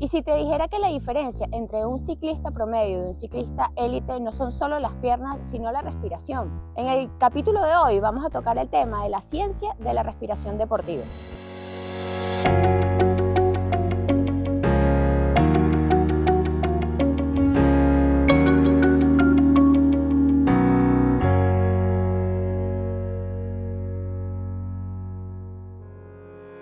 Y si te dijera que la diferencia entre un ciclista promedio y un ciclista élite no son solo las piernas, sino la respiración. En el capítulo de hoy vamos a tocar el tema de la ciencia de la respiración deportiva.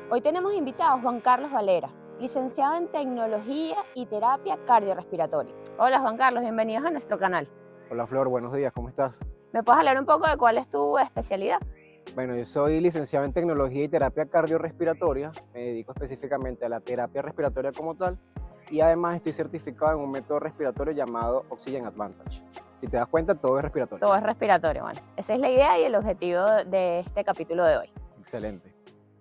Hoy tenemos invitado a Juan Carlos Valera, licenciado en Tecnología y Terapia Cardiorrespiratoria. Hola Juan Carlos, bienvenidos a nuestro canal. Hola Flor, buenos días, ¿cómo estás? ¿Me puedes hablar un poco de cuál es tu especialidad? Bueno, yo soy licenciado en Tecnología y Terapia Cardiorrespiratoria, me dedico específicamente a la terapia respiratoria como tal y además estoy certificado en un método respiratorio llamado Oxygen Advantage. Si te das cuenta, todo es respiratorio. Todo es respiratorio, bueno, esa es la idea y el objetivo de este capítulo de hoy. Excelente.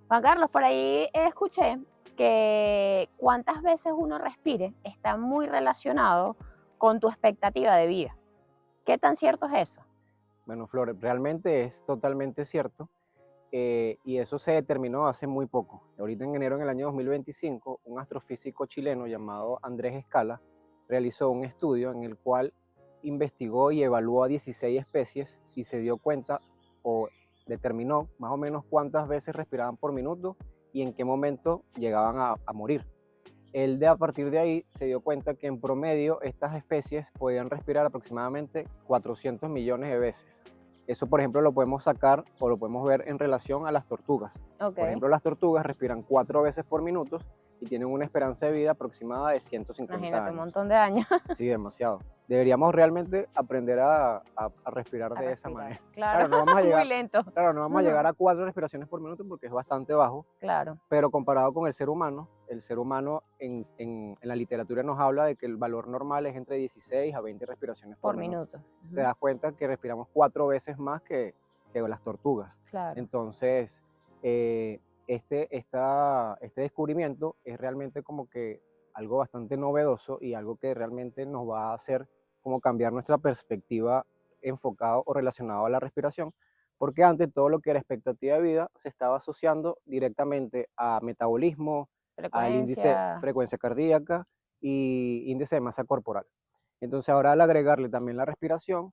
Juan Carlos, por ahí escuché que cuántas veces uno respire está muy relacionado con tu expectativa de vida. ¿Qué tan cierto es eso? Bueno, Flor, realmente es totalmente cierto y eso se determinó hace muy poco. Ahorita en enero, en el año 2025, un astrofísico chileno llamado Andrés Escala realizó un estudio en el cual investigó y evaluó a 16 especies y se dio cuenta o determinó más o menos cuántas veces respiraban por minuto y en qué momento llegaban a morir. Él a partir de ahí se dio cuenta que en promedio estas especies podían respirar aproximadamente 400 millones de veces. Eso, por ejemplo, lo podemos sacar o lo podemos ver en relación a las tortugas. Okay. Por ejemplo, las tortugas respiran 4 veces por minuto y tienen una esperanza de vida aproximada de 150 Imagínate, años. un montón de años. Sí, demasiado. Deberíamos realmente aprender a respirar de esa manera. Claro, no vamos a llegar, muy lento. Claro, no vamos a llegar a 4 respiraciones por minuto porque es bastante bajo. Claro. Pero comparado con el ser humano en la literatura nos habla de que el valor normal es entre 16 a 20 respiraciones por minuto. Te das cuenta que respiramos 4 veces más que las tortugas. Claro. Entonces, este descubrimiento es realmente como que algo bastante novedoso y algo que realmente nos va a hacer como cambiar nuestra perspectiva enfocado o relacionado a la respiración, porque antes todo lo que era expectativa de vida se estaba asociando directamente a metabolismo, al índice frecuencia cardíaca y índice de masa corporal. Entonces ahora al agregarle también la respiración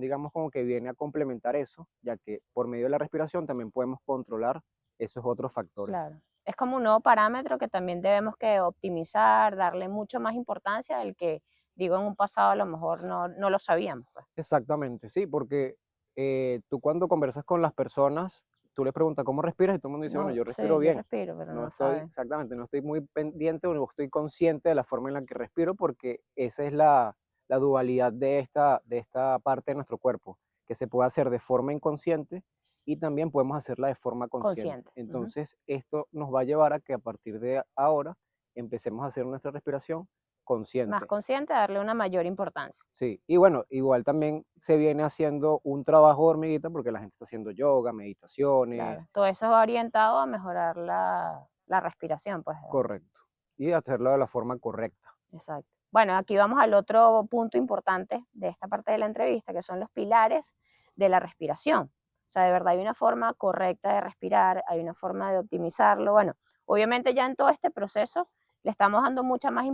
digamos como que viene a complementar eso, ya que por medio de la respiración también podemos controlar esos otros factores. Claro. Es como un nuevo parámetro que también debemos que optimizar, darle mucho más importancia del que, digo, en un pasado a lo mejor no lo sabíamos. Pues. Exactamente, sí, porque tú cuando conversas con las personas, tú les preguntas cómo respiras y todo el mundo dice, bueno, yo respiro bien. Yo respiro, pero no estoy, saben. exactamente, no estoy muy pendiente o no estoy consciente de la forma en la que respiro porque esa es la dualidad de esta parte de nuestro cuerpo, que se puede hacer de forma inconsciente y también podemos hacerla de forma consciente. Entonces, esto nos va a llevar a que a partir de ahora empecemos a hacer nuestra respiración consciente. Más consciente, darle una mayor importancia. Sí, y bueno, igual también se viene haciendo un trabajo de hormiguita porque la gente está haciendo yoga, meditaciones. Claro, todo eso va orientado a mejorar la respiración, pues. Correcto, y hacerlo de la forma correcta. Exacto. Bueno, aquí vamos al otro punto importante de esta parte de la entrevista, que son los pilares de la respiración. O sea, de verdad hay una forma correcta de respirar, hay una forma de optimizarlo. Bueno, obviamente ya en todo este proceso le estamos dando mucha más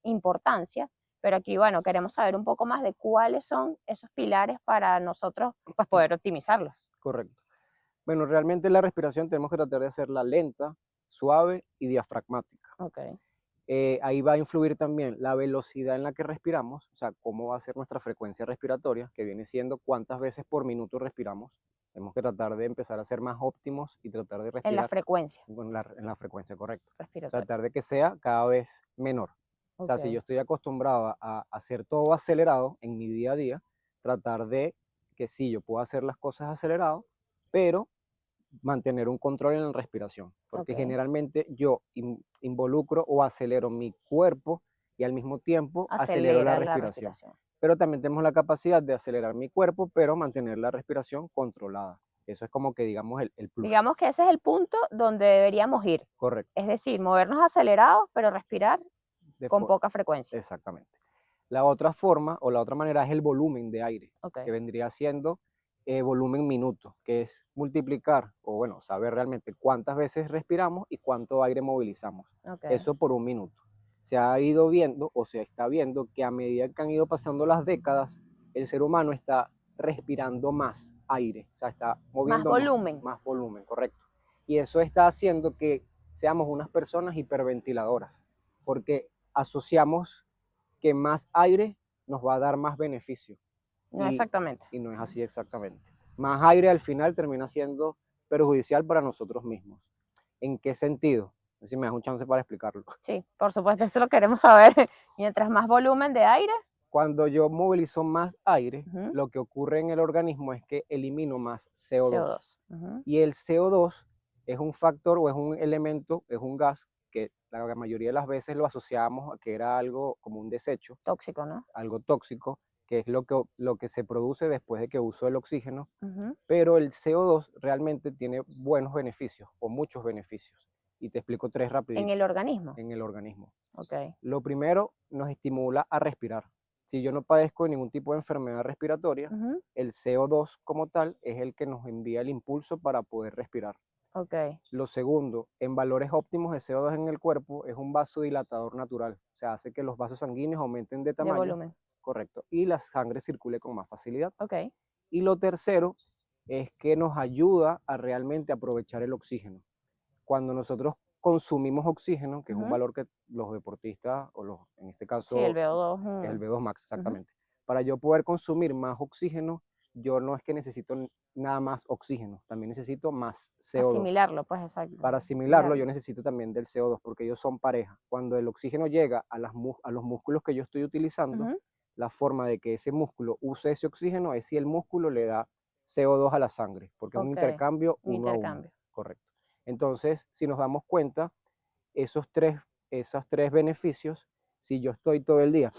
importancia, pero aquí, bueno, queremos saber un poco más de cuáles son esos pilares para nosotros pues, poder optimizarlos. Correcto. Bueno, realmente la respiración tenemos que tratar de hacerla lenta, suave y diafragmática. Okay. Ahí va a influir también la velocidad en la que respiramos, o sea, cómo va a ser nuestra frecuencia respiratoria, que viene siendo cuántas veces por minuto respiramos. Tenemos que tratar de empezar a ser más óptimos y tratar de respirar. En la frecuencia. En la frecuencia, correcto. Respiratoria. Tratar de que sea cada vez menor. Okay. O sea, si yo estoy acostumbrado a hacer todo acelerado en mi día a día, tratar de que sí, yo puedo hacer las cosas acelerado, pero mantener un control en la respiración, porque generalmente yo involucro o acelero mi cuerpo y al mismo tiempo acelero la respiración. Pero también tenemos la capacidad de acelerar mi cuerpo, pero mantener la respiración controlada. Eso es como que digamos el plus. Digamos que ese es el punto donde deberíamos ir. Correcto. Es decir, movernos acelerados, pero respirar con poca frecuencia. Exactamente. La otra forma o la otra manera es el volumen de aire, que vendría siendo volumen minuto, que es multiplicar o bueno, saber realmente cuántas veces respiramos y cuánto aire movilizamos. Eso por un minuto. se ha ido viendo o se está viendo que a medida que han ido pasando las décadas, el ser humano está respirando más aire, o sea, está Más moviendo volumen. más volumen, correcto. Y eso está haciendo que seamos unas personas hiperventiladoras, porque asociamos que más aire nos va a dar más beneficio. No exactamente. Y no es así exactamente. Más aire al final termina siendo perjudicial para nosotros mismos. ¿En qué sentido? A ver si me das un chance para explicarlo. Sí, por supuesto, eso lo queremos saber. Mientras más volumen de aire. Cuando yo movilizo más aire, Ujú. lo que ocurre en el organismo es que elimino más CO2. CO2. Y el CO2 es un factor o es un elemento, es un gas que la mayoría de las veces lo asociamos a que era algo como un desecho, Tóxico, ¿no? algo tóxico, que es lo que se produce después de que uso el oxígeno, Ujú. pero el CO2 realmente tiene buenos beneficios o muchos beneficios. Y te explico tres En rapidito el organismo. en el organismo. Ok. Lo primero, nos estimula a respirar. Si yo no padezco de ningún tipo de enfermedad respiratoria, Ujú. el CO2 como tal es el que nos envía el impulso para poder respirar. Ok. Lo segundo, en valores óptimos de CO2 en el cuerpo, es un vasodilatador natural, o sea, hace que los vasos sanguíneos aumenten de De tamaño, volumen. correcto, y la sangre circule con más facilidad. Ok. Y lo tercero es que nos ayuda a realmente aprovechar el oxígeno. Cuando nosotros consumimos oxígeno, que es un Ujú. valor que los deportistas, o los, en este Sí, el caso VO2. es el V2 Max, Ujú. exactamente. Para yo poder consumir más oxígeno, yo no es que necesito nada más oxígeno, también necesito más CO2. Asimilarlo, pues exacto. Para asimilarlo, yo Asimilarlo. necesito también del CO2 porque ellos son pareja. Cuando el oxígeno llega a los músculos que yo estoy utilizando, Ujú. la forma de que ese músculo use ese oxígeno es si el músculo le da CO2 a la sangre, porque es un Ok. intercambio Un uno a uno, intercambio. correcto. Entonces, si nos damos cuenta, esos tres beneficios, si yo estoy todo el día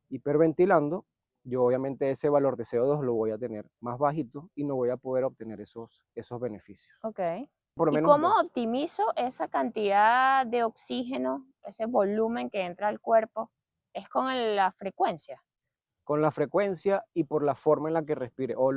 hiperventilando, yo obviamente ese valor de CO2 lo voy a tener más bajito y no voy a poder obtener esos beneficios. Ok. Por lo ¿Y menos cómo optimizo esa cantidad de oxígeno, ese volumen que entra al cuerpo? Es con la frecuencia. con la frecuencia y por la forma en la que respire, o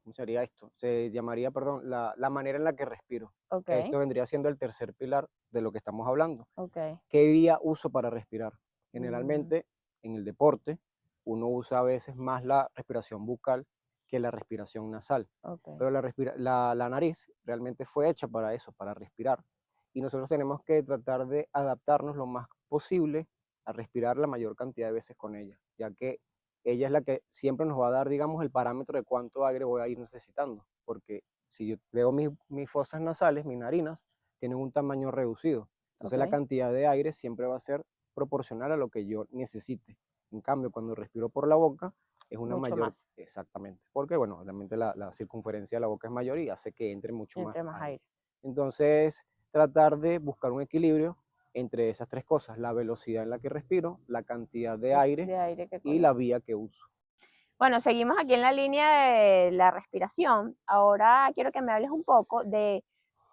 ¿cómo sería esto? Se llamaría, perdón, la manera en la que respiro, Ok. que esto vendría siendo el tercer pilar de lo que estamos hablando. Ok. ¿Qué vía uso para respirar? Mm. Generalmente en el deporte uno usa a veces más la respiración bucal que la respiración nasal, Ok. pero la nariz realmente fue hecha para eso, para respirar. Y nosotros tenemos que tratar de adaptarnos lo más posible a respirar la mayor cantidad de veces con ella, ya que ella es la que siempre nos va a dar, digamos, el parámetro de cuánto aire voy a ir necesitando, porque si yo veo mis fosas nasales, mis narinas, tienen un tamaño reducido, entonces la Ok. cantidad de aire siempre va a ser proporcional a lo que yo necesite. En cambio, cuando respiro por la boca, es una Mucho mayor, más. exactamente, porque bueno, realmente la circunferencia de la boca es mayor y hace que entre mucho Entre más más aire. aire. Entonces, tratar de buscar un equilibrio entre esas tres cosas, la velocidad en la que respiro, la cantidad de aire De aire que y la coloco. vía que uso. Bueno, seguimos aquí en la línea de la respiración. Ahora quiero que me hables un poco de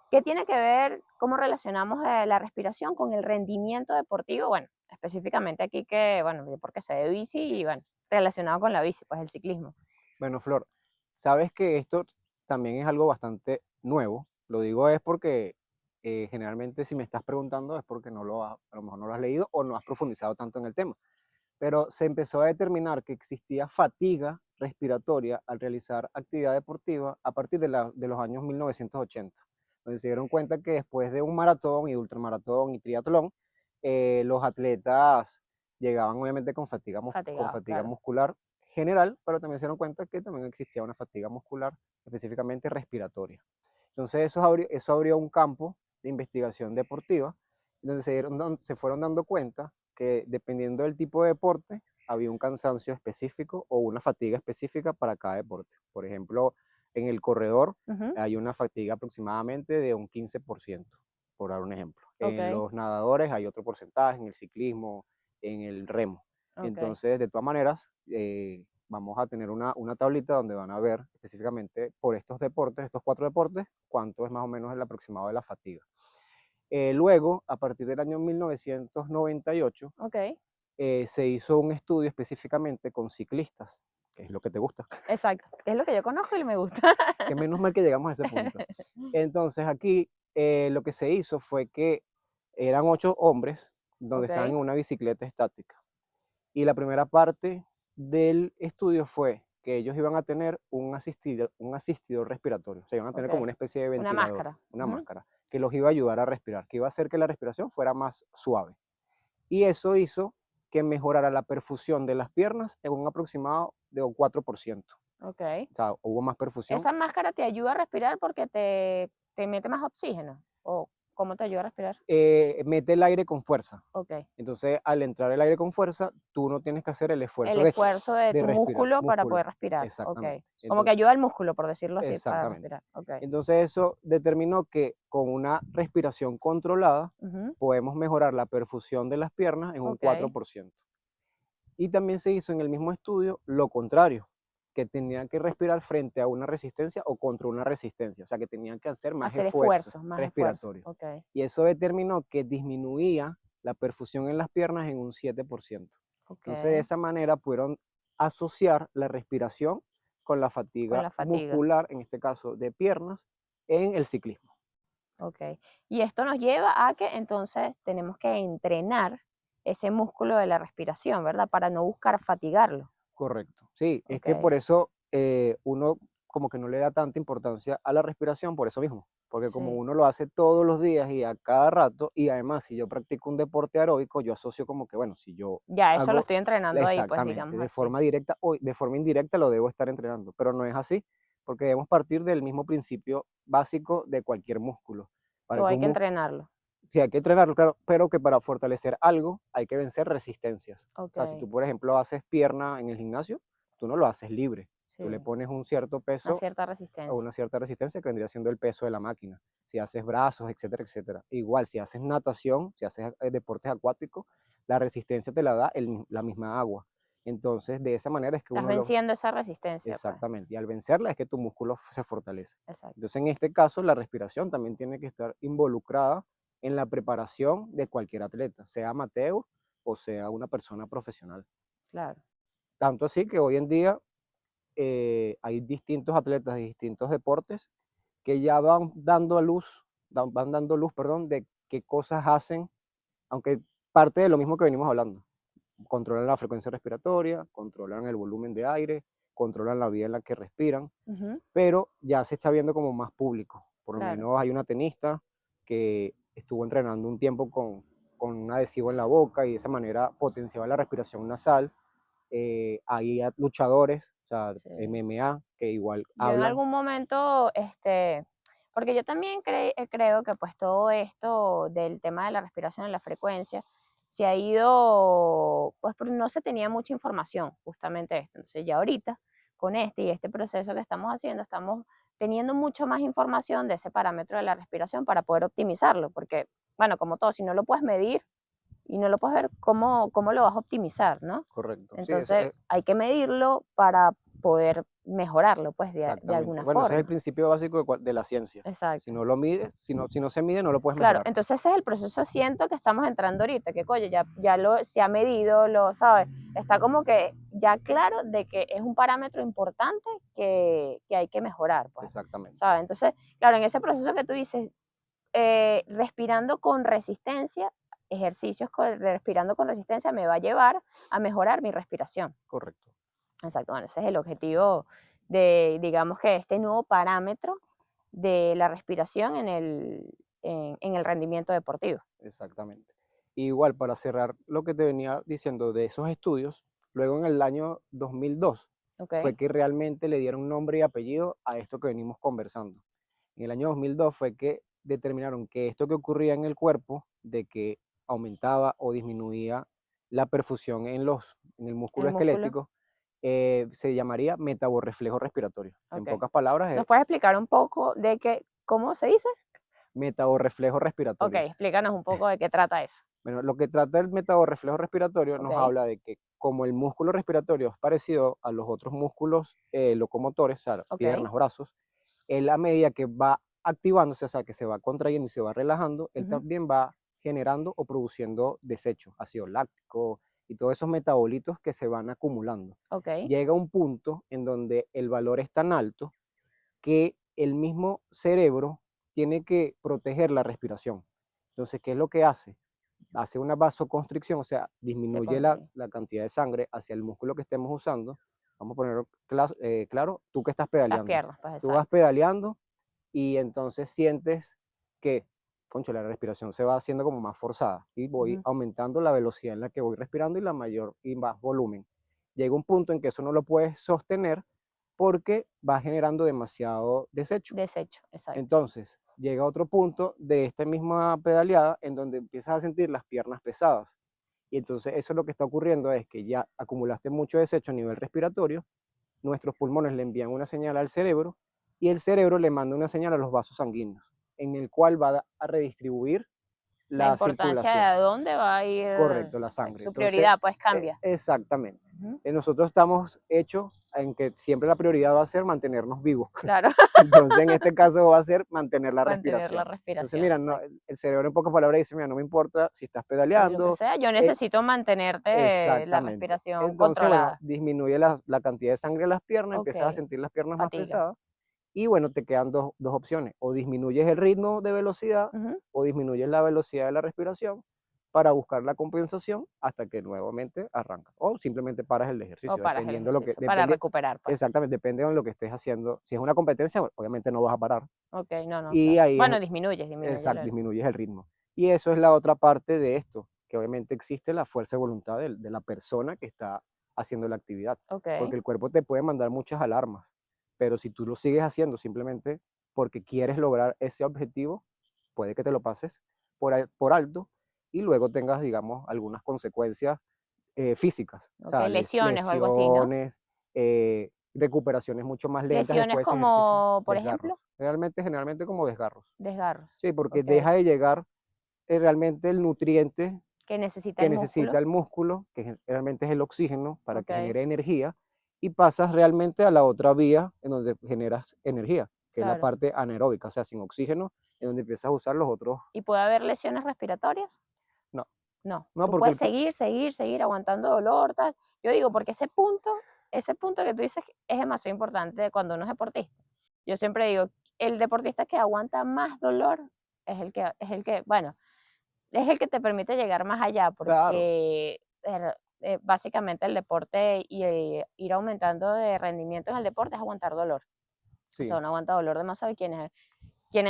qué tiene que ver, cómo relacionamos la respiración con el rendimiento deportivo. Bueno, específicamente aquí que, bueno, yo porque sé de bici y bueno, relacionado con la bici, pues el ciclismo. Bueno, Flor, sabes que esto también es algo bastante nuevo. Lo digo es porque generalmente si me estás preguntando es porque a lo mejor no lo has leído o no has profundizado tanto en el tema. Pero se empezó a determinar que existía fatiga respiratoria al realizar actividad deportiva a partir de los años 1980, donde se dieron cuenta que después de un maratón y ultramaratón y triatlón, los atletas llegaban obviamente con Fatigado, fatiga claro. muscular general, pero también se dieron cuenta que también existía una fatiga muscular específicamente respiratoria. Entonces eso abrió un campo de investigación deportiva, donde se fueron dando cuenta que dependiendo del tipo de deporte, había un cansancio específico o una fatiga específica para cada deporte. Por ejemplo, en el corredor Ujú. hay una fatiga aproximadamente de un 15%, por dar un ejemplo. En Ok, los nadadores hay otro porcentaje, en el ciclismo, en el remo. ok. Entonces, de todas maneras, vamos a tener una tablita donde van a ver específicamente por estos deportes, estos cuatro deportes, cuánto es más o menos el aproximado de la fatiga. Luego, a partir del año 1998, Ok, se hizo un estudio específicamente con ciclistas, que es lo que te gusta. exacto. Es lo que yo conozco y me gusta. Que menos mal que llegamos a ese punto. Entonces aquí lo que se hizo fue que eran 8 hombres donde estaban Ok, en una bicicleta estática. Y la primera parte del estudio fue que ellos iban a tener un asistido respiratorio, o sea, iban a tener como ok. una especie de Una ventilador, máscara. una Ujú. máscara, que los iba a ayudar a respirar, que iba a hacer que la respiración fuera más suave. Y eso hizo que mejorara la perfusión de las piernas en un aproximado de un 4%. Ok. O sea, hubo más perfusión. ¿Esa máscara te ayuda a respirar porque te mete más oxígeno? ¿O cómo te ayuda a respirar? Mete el aire con fuerza. Ok. Entonces, al entrar el aire con fuerza, tú no tienes que hacer el esfuerzo El esfuerzo de de tu respirar, músculo para músculo. poder respirar. Ok. Exactamente. Como que Entonces, ayuda al músculo, por decirlo así, para exactamente. respirar. Ok. Entonces, eso determinó que con una respiración controlada Ujú. podemos mejorar la perfusión de las piernas en un Ok. 4%. Y también se hizo en el mismo estudio lo contrario, que tenían que respirar frente a una resistencia o contra una resistencia, o sea, que tenían que hacer más Hacer esfuerzo esfuerzo, más esfuerzo. respiratorio. Ok. Y eso determinó que disminuía la perfusión en las piernas en un 7%. Ok. Entonces, de esa manera pudieron asociar la respiración con la Con fatiga la fatiga. muscular, en este caso de piernas, en el ciclismo. Ok. Y esto nos lleva a que entonces tenemos que entrenar ese músculo de la respiración, ¿verdad? Para no buscar fatigarlo. Correcto. Sí, es que Ok. por eso uno como que no le da tanta importancia a la respiración, por eso mismo, porque como Sí. uno lo hace todos los días y a cada rato, y además si yo practico un deporte aeróbico, yo asocio como que, bueno, si yo Ya, eso lo hago estoy entrenando ahí, pues exactamente, digamos de así. forma directa o de forma indirecta lo debo estar entrenando, pero no es así, porque debemos partir del mismo principio básico de cualquier músculo. Para Todo que hay un que músculo, entrenarlo. sí, hay que entrenarlo, claro, pero que para fortalecer algo hay que vencer resistencias. O sea, si Ok. tú, por ejemplo, haces pierna en el gimnasio, tú no lo haces libre. Tú le Sí. pones un cierto Una peso cierta o resistencia. una cierta resistencia que vendría siendo el peso de la máquina. Si haces brazos, etcétera, etcétera. Igual, si haces natación, si haces deportes acuáticos, la resistencia te la da la misma agua. Entonces, de esa manera es que Estás uno lo... venciendo esa resistencia, pues. Exactamente. Y al vencerla es que tu músculo se fortalece. Exacto. Entonces, en este caso, la respiración también tiene que estar involucrada en la preparación de cualquier atleta, sea amateur o sea una persona profesional. Claro. Tanto así que hoy en día hay distintos atletas de distintos deportes que ya van dando a luz, van dando luz, perdón, de qué cosas hacen, aunque parte de lo mismo que venimos hablando. Controlan la frecuencia respiratoria, controlan el volumen de aire, controlan la vía en la que respiran, Ujú. pero ya se está viendo como más público. Por lo Claro. menos hay una tenista que estuvo entrenando un tiempo con un adhesivo en la boca y de esa manera potenciaba la respiración nasal. Hay luchadores, o sea, Sí. MMA, que igual Yo en hablan. algún momento, porque yo también creo que pues todo esto del tema de la respiración y la frecuencia se ha ido, pues porque no se tenía mucha información, justamente esto. Entonces ya ahorita, con este y este proceso que estamos haciendo, estamos teniendo mucho más información de ese parámetro de la respiración para poder optimizarlo, porque, bueno, como todo, si no lo puedes medir y no lo puedes ver, ¿cómo lo vas a optimizar, no? Correcto. Sí, Entonces hay que medirlo para poder mejorarlo, pues de exactamente. alguna Bueno, ese es el forma. principio básico de la ciencia. Si Exacto. no lo mides, si no se mide, no lo puedes Claro, mejorar. entonces ese es el proceso, siento que estamos entrando ahorita, que coño, se ha medido, lo sabes, está como que ya claro de que es un parámetro importante que hay que mejorar, pues, Exactamente. ¿sabes? Entonces, claro, en ese proceso que tú dices, respirando con resistencia, respirando con resistencia me va a llevar a mejorar mi respiración. Correcto. Exacto, bueno, ese es el objetivo de, digamos que este nuevo parámetro de la respiración en el rendimiento deportivo. Exactamente. Igual, para cerrar lo que te venía diciendo de esos estudios, luego en el año 2002 ¿Ok? fue que realmente le dieron nombre y apellido a esto que venimos conversando. En el año 2002 fue que determinaron que esto que ocurría en el cuerpo, de que aumentaba o disminuía la perfusión en el músculo El músculo. esquelético, se llamaría metaborreflejo respiratorio. En Ok. pocas palabras, es ¿Nos puedes explicar un poco de qué, cómo se dice? metaborreflejo Ok, respiratorio. explícanos un poco de qué trata eso. Bueno, lo que trata el metaborreflejo respiratorio Ok, nos habla de que como el músculo respiratorio es parecido a los otros músculos locomotores, o sea, ok. piernas, brazos, él a medida que va activándose, o sea, que se va contrayendo y se va relajando, él Ujú. también va generando o produciendo desechos, ácido láctico y todos esos metabolitos que se van acumulando. Ok, Llega un punto en donde el valor es tan alto que el mismo cerebro tiene que proteger la respiración. Entonces, ¿qué es lo que hace? Hace una vasoconstricción, o sea, disminuye la cantidad de sangre hacia el músculo que estemos usando. Vamos a ponerlo claro, tú que estás Las pedaleando. piernas, pues Tú vas exacto. pedaleando y entonces sientes que, concho, la respiración se va haciendo como más forzada y voy aumentando la velocidad en la que voy respirando y más volumen. Llega un punto en que eso no lo puedes sostener porque va generando demasiado desecho. Desecho, exacto. Entonces, llega otro punto de esta misma pedaleada en donde empiezas a sentir las piernas pesadas. Y entonces eso lo que está ocurriendo es que ya acumulaste mucho desecho a nivel respiratorio, nuestros pulmones le envían una señal al cerebro y el cerebro le manda una señal a los vasos sanguíneos, en el cual va a redistribuir La la importancia de circulación. a dónde va a ir, Correcto, la sangre. su Entonces, prioridad, pues cambia. exactamente. Ujú. Nosotros estamos hechos en que siempre la prioridad va a ser mantenernos vivos. Claro, Entonces, en este caso va a ser mantener la mantener la respiración. Entonces, respiración, mira, no, exacto. el cerebro en pocas palabras dice, mira, no me importa si estás Sí, lo que pedaleando. sea, yo eh, necesito mantenerte la exactamente. respiración Entonces, bueno, controlada. disminuye la cantidad de sangre en las piernas, Ok, empiezas a sentir las piernas más fatiga. pesadas y bueno, te quedan dos opciones. O disminuyes el ritmo de velocidad Ujú. o disminuyes la velocidad de la respiración para buscar la compensación hasta que nuevamente arranca. O simplemente paras el O ejercicio, paras el dependiendo de lo que, ejercicio para depende, recuperar, pues. exactamente, depende de lo que estés haciendo. Si es una competencia, bueno, obviamente no vas a parar. Ok, no, no, Y claro. ahí Bueno, es, disminuye la exacto, velocidad. disminuyes el ritmo. Y eso es la otra parte de esto, que obviamente existe la fuerza de voluntad de la persona que está haciendo la actividad. Ok, Porque el cuerpo te puede mandar muchas alarmas, pero si tú lo sigues haciendo simplemente porque quieres lograr ese objetivo, puede que te lo pases por alto y luego tengas, digamos, algunas consecuencias físicas, o ok, sea, lesiones o algo así, ¿no? lesiones, recuperaciones mucho más lentas Lesiones después de ese ejercicio, como, por desgarros. ejemplo, Generalmente como desgarros. desgarros. Sí, porque Ok, deja de llegar realmente el nutriente que necesita que el necesita músculo. el músculo, que realmente es el oxígeno para que Ok, genere energía, y pasas realmente a la otra vía en donde generas energía, que es la claro. parte anaeróbica, o sea, sin oxígeno, en donde empiezas a usar los otros. ¿Y puede haber lesiones respiratorias? No, No, no, tú porque puedes seguir aguantando dolor, tal. Yo digo, porque ese punto que tú dices es demasiado importante cuando uno es deportista. Yo siempre digo, el deportista que aguanta más dolor bueno, es el que te permite llegar más allá, claro, porque básicamente el deporte y ir aumentando de rendimiento en el deporte es aguantar dolor. O sea, sí, uno aguanta dolor demasiado y quienes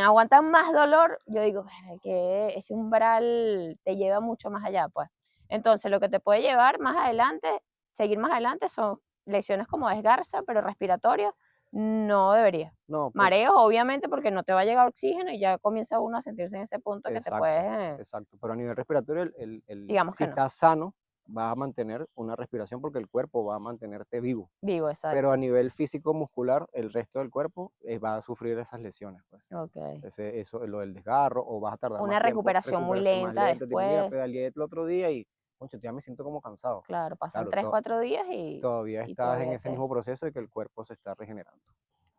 aguantan más dolor, yo digo, "Verga, que ese umbral te lleva mucho más allá, pues. Entonces, lo que te puede llevar más adelante, seguir más adelante, son lesiones como desgarza, pero respiratorias, no debería. no, Mareos, obviamente, porque no te va a llegar oxígeno y ya comienza uno a sentirse en ese punto que te exacto, puedes, exacto, pero a nivel respiratorio, digamos si que no, estás sano, vas a mantener una respiración porque el cuerpo va a mantenerte vivo. vivo, Pero exacto. a nivel físico muscular, el resto del cuerpo va a sufrir esas lesiones, pues. Ok. Eso es lo del desgarro, o vas a tardar Una más tiempo, recuperación muy recuperación más lenta lenta, tipo, mira, después, pedaleé el otro día y, concho, ya me siento como cansado. claro, pasan Claro, 3, 4 días todavía y estás en todavía ese te... mismo proceso de que el cuerpo se está regenerando.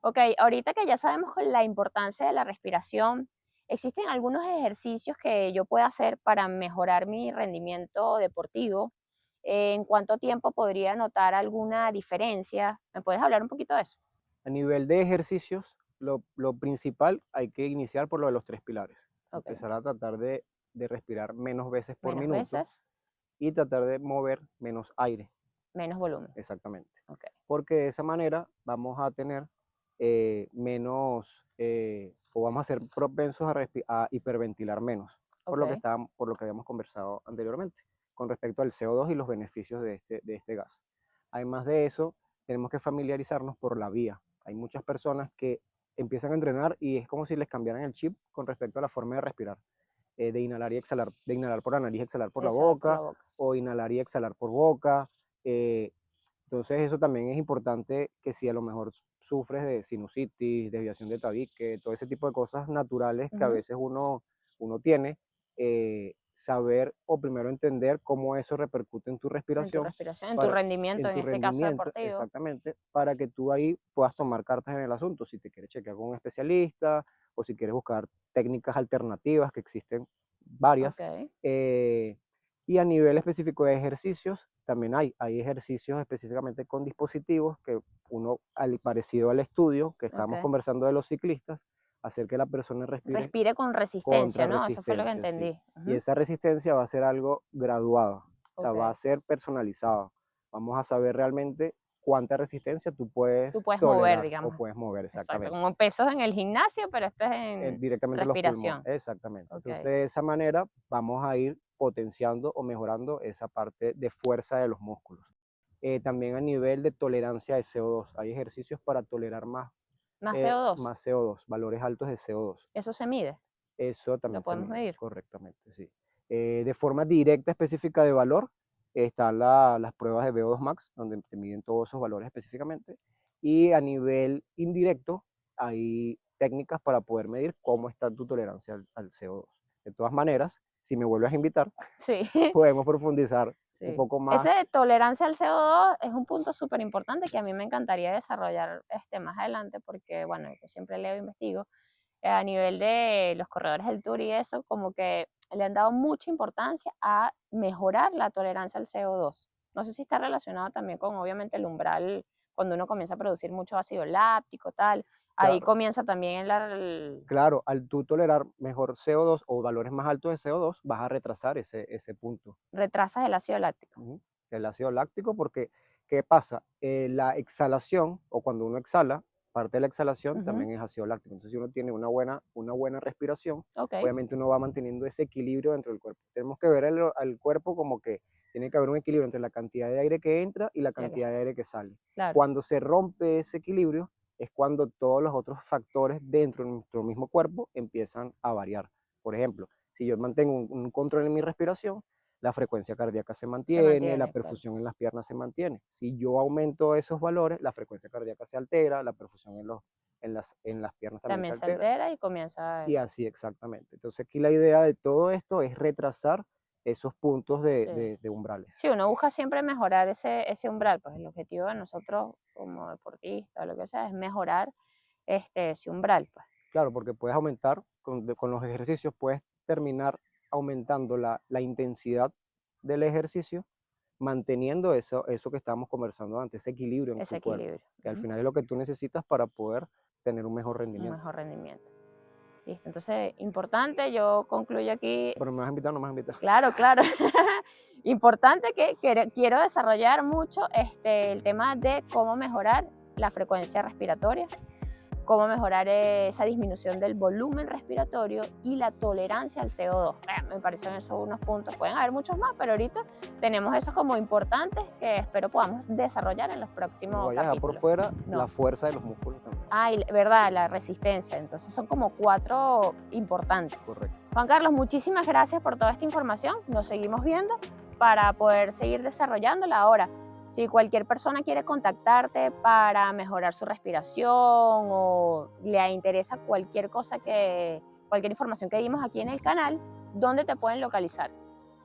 Ok, ahorita que ya sabemos la importancia de la respiración, ¿existen algunos ejercicios que yo pueda hacer para mejorar mi rendimiento deportivo? ¿En cuánto tiempo podría notar alguna diferencia? ¿Me puedes hablar un poquito de eso? A nivel de ejercicios, lo principal hay que iniciar por lo de los tres pilares. Ok, Empezar a tratar de respirar menos veces por menos minuto veces, y tratar de mover menos aire, menos volumen. exactamente. Ok, Porque de esa manera vamos a tener menos, o vamos a ser propensos a hiperventilar menos, ok, por lo que habíamos conversado anteriormente, con respecto al CO2 y los beneficios de este gas. Además de eso, tenemos que familiarizarnos por la vía. Hay muchas personas que empiezan a entrenar y es como si les cambiaran el chip con respecto a la forma de respirar, de inhalar y exhalar, de inhalar por la nariz, exhalar por la exhalar por la boca, boca. o inhalar y exhalar por boca. Entonces eso también es importante que si a lo mejor sufres de sinusitis, desviación de tabique, todo ese tipo de cosas naturales que a Ujú. veces uno tiene, saber o primero entender cómo eso repercute en tu En tu respiración, respiración, en tu para, rendimiento, en en tu este caso rendimiento, deportivo. exactamente, para que tú ahí puedas tomar cartas en el asunto, si te quieres chequear con un especialista o si quieres buscar técnicas alternativas, que existen Ok, varias. Y a nivel específico de ejercicios, también hay ejercicios específicamente con dispositivos que uno, parecido al estudio que estábamos ok. conversando de los ciclistas, hacer que la persona Respire con resistencia, ¿no? Eso fue lo que resistencia, sí. entendí. Y esa resistencia va a ser algo graduado, o sea, va a Ok. ser personalizado. Vamos a saber realmente cuánta resistencia tú Tú puedes puedes mover, tolerar o digamos. puedes mover Exacto, exactamente. como pesos en el gimnasio, pero esto es en Directamente en los pulmones, respiración. exactamente. Ok, Entonces, de esa manera vamos a ir potenciando o mejorando esa parte de fuerza de los músculos. También a nivel de tolerancia de CO2, hay ejercicios para tolerar más CO2, más CO2, valores altos de CO2. eso se mide, Eso lo también se podemos mide medir. correctamente, sí. De forma directa, específica de valor, están las pruebas de VO2 Max, donde te miden todos esos valores específicamente. Y a nivel indirecto, hay técnicas para poder medir cómo está tu tolerancia al CO2. De todas maneras, si me vuelves a invitar, Sí, podemos profundizar un sí. poco Ese más. de tolerancia al CO2 es un punto súper importante que a mí me encantaría desarrollar más adelante porque, bueno, yo siempre leo e investigo a nivel de los corredores del Tour y eso, como que le han dado mucha importancia a mejorar la tolerancia al CO2. No sé si está relacionado también con, obviamente, el umbral, cuando uno comienza a producir mucho ácido láctico, tal. Ahí Claro, comienza también claro, al tú tolerar mejor CO2 o valores más altos de CO2, vas a retrasar ese punto. retrasas el ácido láctico. Ujú, del ácido láctico, porque ¿qué pasa? La exhalación, o cuando uno exhala, parte de la exhalación Ujú, también es ácido láctico. Entonces, si uno tiene una buena respiración, ok, obviamente uno va manteniendo ese equilibrio dentro del cuerpo. Tenemos que ver al cuerpo como que tiene que haber un equilibrio entre la cantidad de aire que entra y la ya que cantidad de aire que sale. claro, Cuando se rompe ese equilibrio, es cuando todos los otros factores dentro de nuestro mismo cuerpo empiezan a variar. Por ejemplo, si yo mantengo un control en mi respiración, la frecuencia cardíaca se se mantiene, la mantiene, claro. perfusión en las piernas se mantiene. Si yo aumento esos valores, la frecuencia cardíaca se altera, la perfusión en las piernas también se También se altera, altera y comienza, y así exactamente. Entonces aquí la idea de todo esto es retrasar esos puntos sí. de umbrales. Sí, uno busca siempre mejorar ese umbral, pues el objetivo de nosotros como deportistas, lo que sea, es mejorar ese umbral, pues. Claro, porque puedes aumentar, con los ejercicios, puedes terminar aumentando la intensidad del ejercicio, manteniendo eso que estábamos conversando antes, ese equilibrio en Ese tu cuerpo, equilibrio. que al Ujú, final es lo que tú necesitas para poder tener un mejor un rendimiento. mejor rendimiento. Listo, entonces, importante, yo concluyo aquí, Pero me vas a invitar, no me vas a invitar. claro, claro, importante que quiero desarrollar mucho el tema de cómo mejorar la frecuencia respiratoria, cómo mejorar esa disminución del volumen respiratorio y la tolerancia al CO2. Me parecen esos unos puntos, pueden haber muchos más, pero ahorita tenemos esos como importantes que espero podamos desarrollar en los No próximos vayas a dejar por capítulos. fuera la No. fuerza de los músculos también. Verdad, la resistencia. Entonces son como 4 importantes. Correcto. Juan Carlos, muchísimas gracias por toda esta información. Nos seguimos viendo para poder seguir desarrollándola. Ahora, si cualquier persona quiere contactarte para mejorar su respiración o le interesa cualquier información que dimos aquí en el canal, ¿dónde te pueden localizar?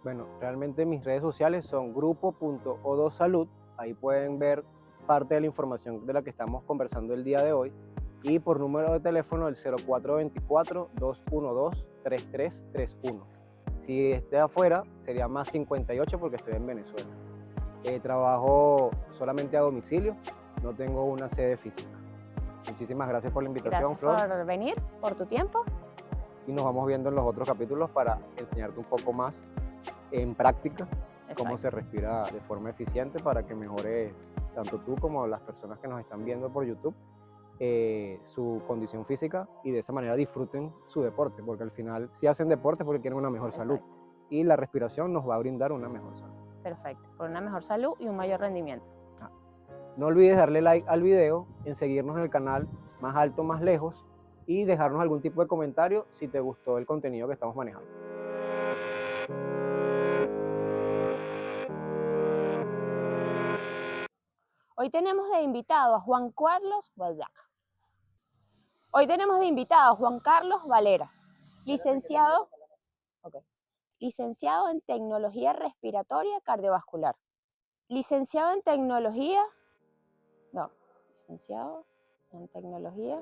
Bueno, realmente mis redes sociales son grupo.o2salud. Ahí pueden ver parte de la información de la que estamos conversando el día de hoy. Y por número de teléfono el 0424-212-3331. Si esté afuera, sería más 58 porque estoy en Venezuela. Trabajo solamente a domicilio, no tengo una sede física. Muchísimas gracias por la invitación, Gracias Flor. por venir, por tu tiempo. Y nos vamos viendo en los otros capítulos para enseñarte un poco más en práctica cómo Exacto. se respira de forma eficiente para que mejores tanto tú como las personas que nos están viendo por YouTube su condición física y de esa manera disfruten su deporte, porque al final si hacen deporte es porque quieren una mejor salud Exacto. y la respiración nos va a brindar una mejor salud. Perfecto. Por una mejor salud y un mayor rendimiento. No olvides darle like al video, en seguirnos en el canal Más Alto Más Lejos y dejarnos algún tipo de comentario si te gustó el contenido que estamos manejando. Hoy tenemos de invitado a Juan Carlos Valera. Hoy tenemos de invitado a Juan Carlos Valera, licenciado, okay, licenciado en Tecnología Respiratoria Cardiovascular. Licenciado en Tecnología, no, licenciado en Tecnología